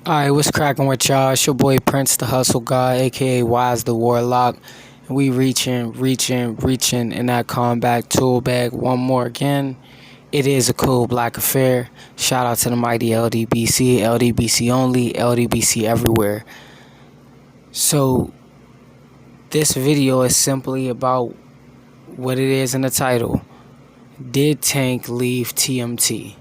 Alright, what's cracking with y'all? It's your boy Prince the Hustle God, aka Wise the Warlock. And we reaching in that combat tool bag one more again. It is a cool black affair. Shout out to the mighty LDBC, LDBC only, LDBC everywhere. So, this video is simply about what it is in the title. Did Tank leave TMT?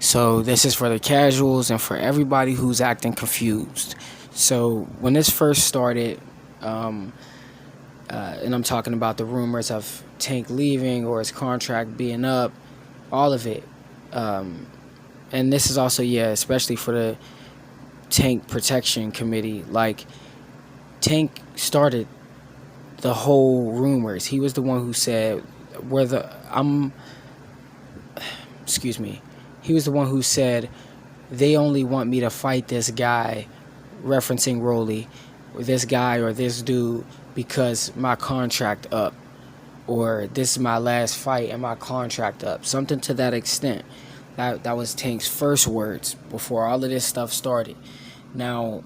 So this is for the casuals and for everybody who's acting confused. So when this first started, and I'm talking about the rumors of Tank leaving or his contract being up, all of it. And this is also, especially for the Tank Protection Committee. Like, Tank started the whole rumors. He was the one who said, he was the one who said, they only want me to fight this guy, referencing Rolly, or this guy or this dude, because my contract up, or this is my last fight and my contract up. Something to that extent. That was Tank's first words before all of this stuff started. Now,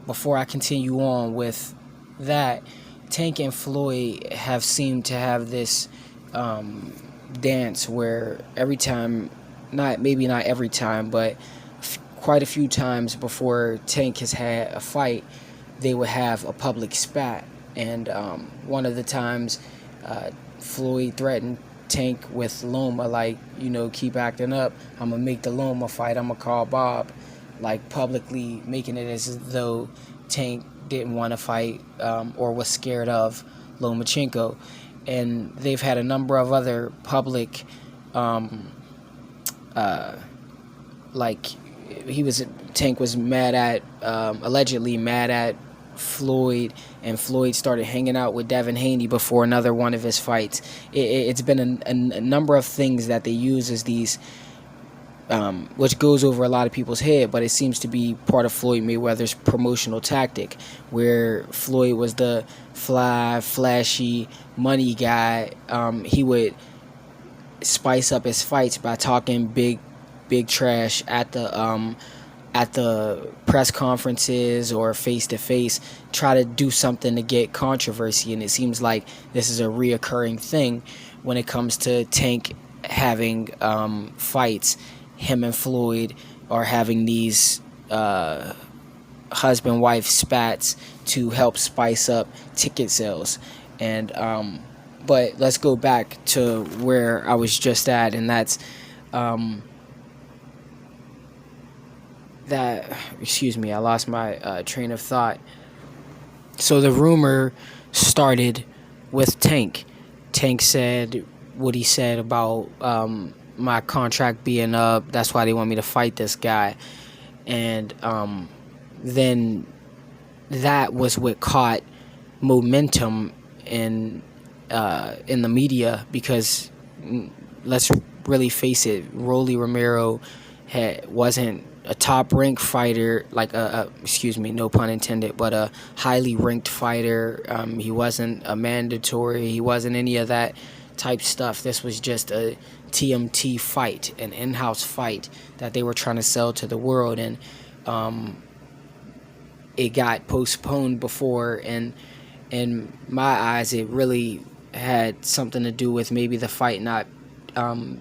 before I continue on with that, Tank and Floyd have seemed to have this dance where every time, maybe not every time, but quite a few times before Tank has had a fight, they would have a public spat. And one of the times, Floyd threatened Tank with Loma, like, keep acting up, I'm gonna make the Loma fight, I'm gonna call Bob, like publicly making it as though Tank didn't want to fight or was scared of Lomachenko. And they've had a number of other public, Tank was mad at, allegedly mad at Floyd, and Floyd started hanging out with Devin Haney before another one of his fights. It's been a number of things that they use as these, which goes over a lot of people's head, but it seems to be part of Floyd Mayweather's promotional tactic, where Floyd was the flashy money guy. He would spice up his fights by talking big trash at the press conferences or face to face, try to do something to get controversy. And it seems like this is a reoccurring thing when it comes to Tank having fights. Him and Floyd are having these husband-wife spats to help spice up ticket sales. And but let's go back to where I was just at, and that's I lost my train of thought. So the rumor started with Tank. Tank said what he said about my contract being up. That's why they want me to fight this guy. And then that was what caught momentum in the media, because let's really face it, Rolly Romero wasn't a top-ranked fighter, like no pun intended, but a highly ranked fighter. He wasn't a mandatory. He wasn't any of that type stuff. This was just a TMT fight, an in-house fight that they were trying to sell to the world, and it got postponed before. And in my eyes, it really had something to do with maybe the fight not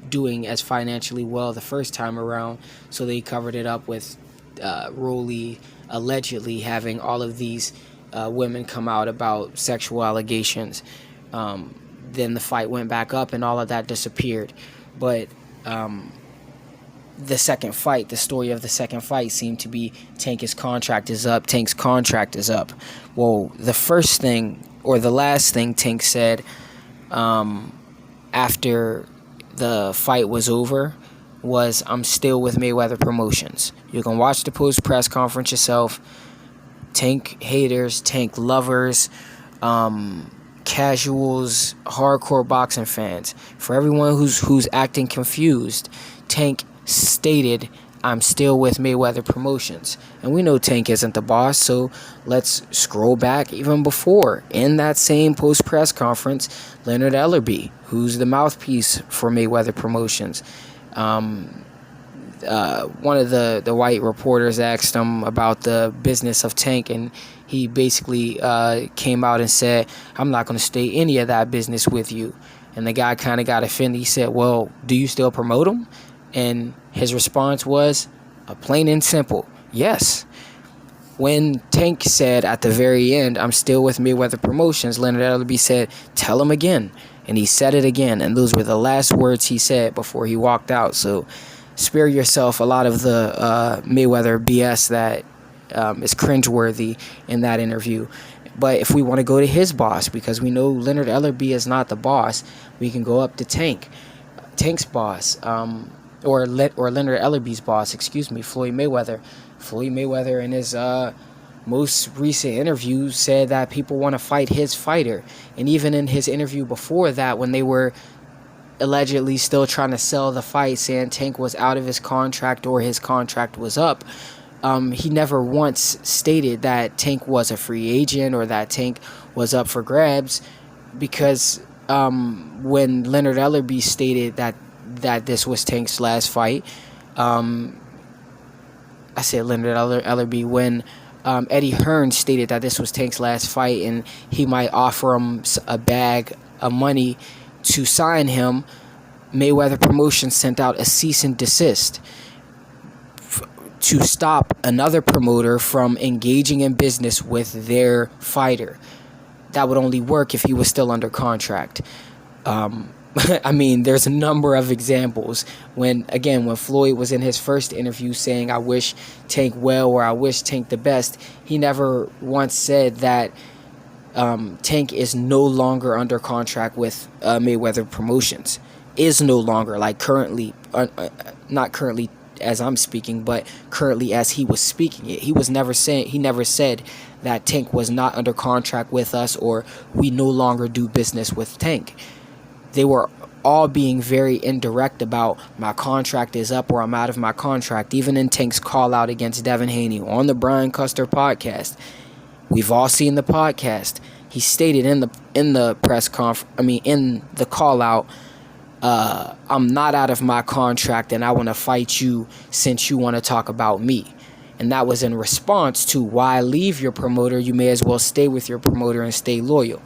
doing as financially well the first time around, so they covered it up with Rolly allegedly having all of these women come out about sexual allegations. Then the fight went back up and all of that disappeared. But the second fight, the story of the second fight seemed to be Tank's contract is up. Tank's contract is up. Well, the first thing or the last thing Tank said after the fight was over was, I'm still with Mayweather Promotions. You can watch the post-press conference yourself. Tank haters, Tank lovers, casuals, hardcore boxing fans, for everyone who's acting confused, Tank stated, I'm still with Mayweather Promotions. And we know Tank isn't the boss, so let's scroll back even before. In that same post-press conference, Leonard Ellerbe, who's the mouthpiece for Mayweather Promotions, one of the white reporters asked him about the business of Tank, and he basically came out and said, "I'm not going to stay any of that business with you." And the guy kind of got offended. He said, "Well, do you still promote him?" And his response was, plain and simple, yes. When Tank said at the very end, "I'm still with Mayweather Promotions," Leonard Ellerbe said, "Tell him again." And he said it again. And those were the last words he said before he walked out. So spare yourself a lot of the Mayweather BS that is cringeworthy in that interview. But if we want to go to his boss, because we know Leonard Ellerbe is not the boss, we can go up to Tank's boss, or Leonard Ellerbe's boss, Floyd Mayweather. Floyd Mayweather in his most recent interview said that people want to fight his fighter. And even in his interview before that, when they were allegedly still trying to sell the fight, saying Tank was out of his contract or his contract was up, he never once stated that Tank was a free agent or that Tank was up for grabs, because when Leonard Ellerbe stated that this was Tank's last fight, I said Leonard Ellerbe, when Eddie Hearn stated that this was Tank's last fight and he might offer him a bag of money to sign him, Mayweather Promotions sent out a cease and desist to stop another promoter from engaging in business with their fighter. That would only work if he was still under contract. I mean, there's a number of examples. When Floyd was in his first interview saying, "I wish Tank well," or "I wish Tank the best," he never once said that Tank is no longer under contract with Mayweather Promotions. Is no longer, like currently, not currently as I'm speaking, but currently as he was speaking it. He never said that Tank was not under contract with us or we no longer do business with Tank. They were all being very indirect about, "My contract is up," or "I'm out of my contract." Even in Tank's call out against Devin Haney on the Brian Custer podcast, we've all seen the podcast. He stated in the press in the call out, "I'm not out of my contract and I want to fight you since you want to talk about me." And that was in response to, "Why leave your promoter? You may as well stay with your promoter and stay loyal."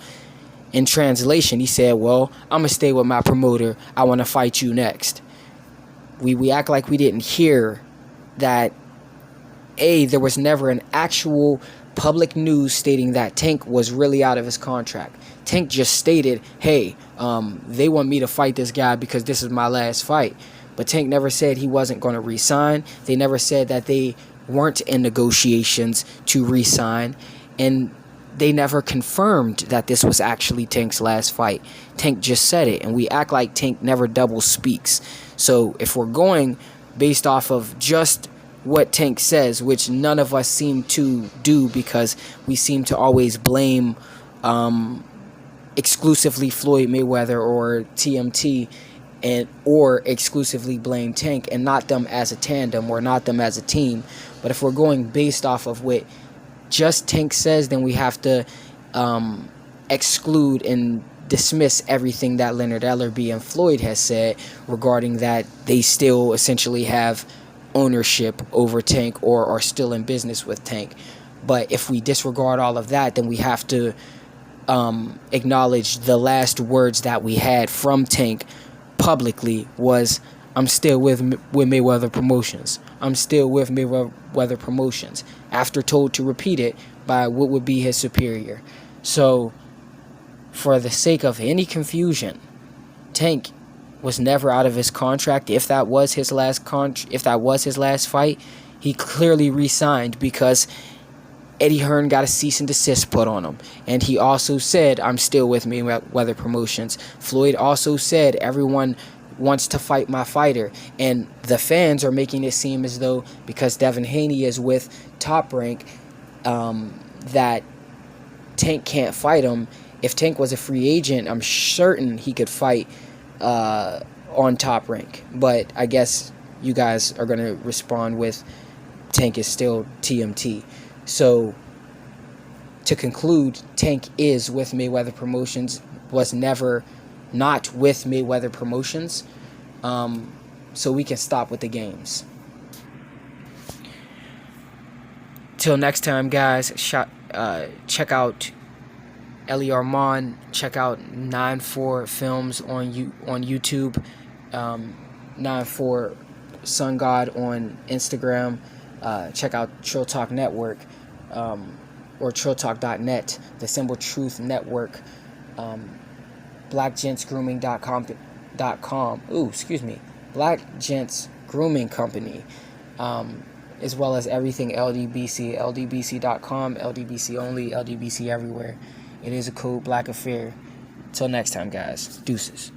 In translation, he said, "Well, I'm going to stay with my promoter. I want to fight you next." We act like we didn't hear that, there was never an actual public news stating that Tank was really out of his contract. Tank just stated, "Hey, they want me to fight this guy because this is my last fight." But Tank never said he wasn't going to re-sign. They never said that they weren't in negotiations to re-sign. And they never confirmed that this was actually Tank's last fight. Tank just said it, and we act like Tank never double speaks. So if we're going based off of just what Tank says, which none of us seem to do because we seem to always blame exclusively Floyd Mayweather or TMT, or exclusively blame Tank and not them as a tandem or not them as a team. But if we're going based off of what just Tank says, then we have to exclude and dismiss everything that Leonard Ellerbe and Floyd has said regarding that they still essentially have ownership over Tank or are still in business with Tank. But if we disregard all of that, then we have to acknowledge the last words that we had from Tank publicly was, "I'm still with Mayweather Promotions. I'm still with Mayweather Promotions," after told to repeat it by what would be his superior. So, for the sake of any confusion, Tank was never out of his contract. If that was his last fight, he clearly re-signed because Eddie Hearn got a cease and desist put on him. And he also said, "I'm still with Mayweather Promotions." Floyd also said, "Everyone wants to fight my fighter." And the fans are making it seem as though because Devin Haney is with Top Rank, that Tank can't fight him. If Tank was a free agent, I'm certain he could fight on Top Rank. But I guess you guys are going to respond with Tank is still TMT. So, to conclude, Tank is with Mayweather Promotions, was never not with Mayweather Promotions. So we can stop with the games. Till next time, guys. Check out Ellie Armand. Check out 9-4 Films on YouTube. 9-4 Sun God on Instagram. Check out Trill Talk Network, or trilltalk.net, the Symbol Truth Network, blackgentsgrooming.com. Black Gents Grooming Company, as well as everything LDBC, ldbc.com, LDBC only, LDBC everywhere. It is a cool black affair. Till next time, guys. Deuces.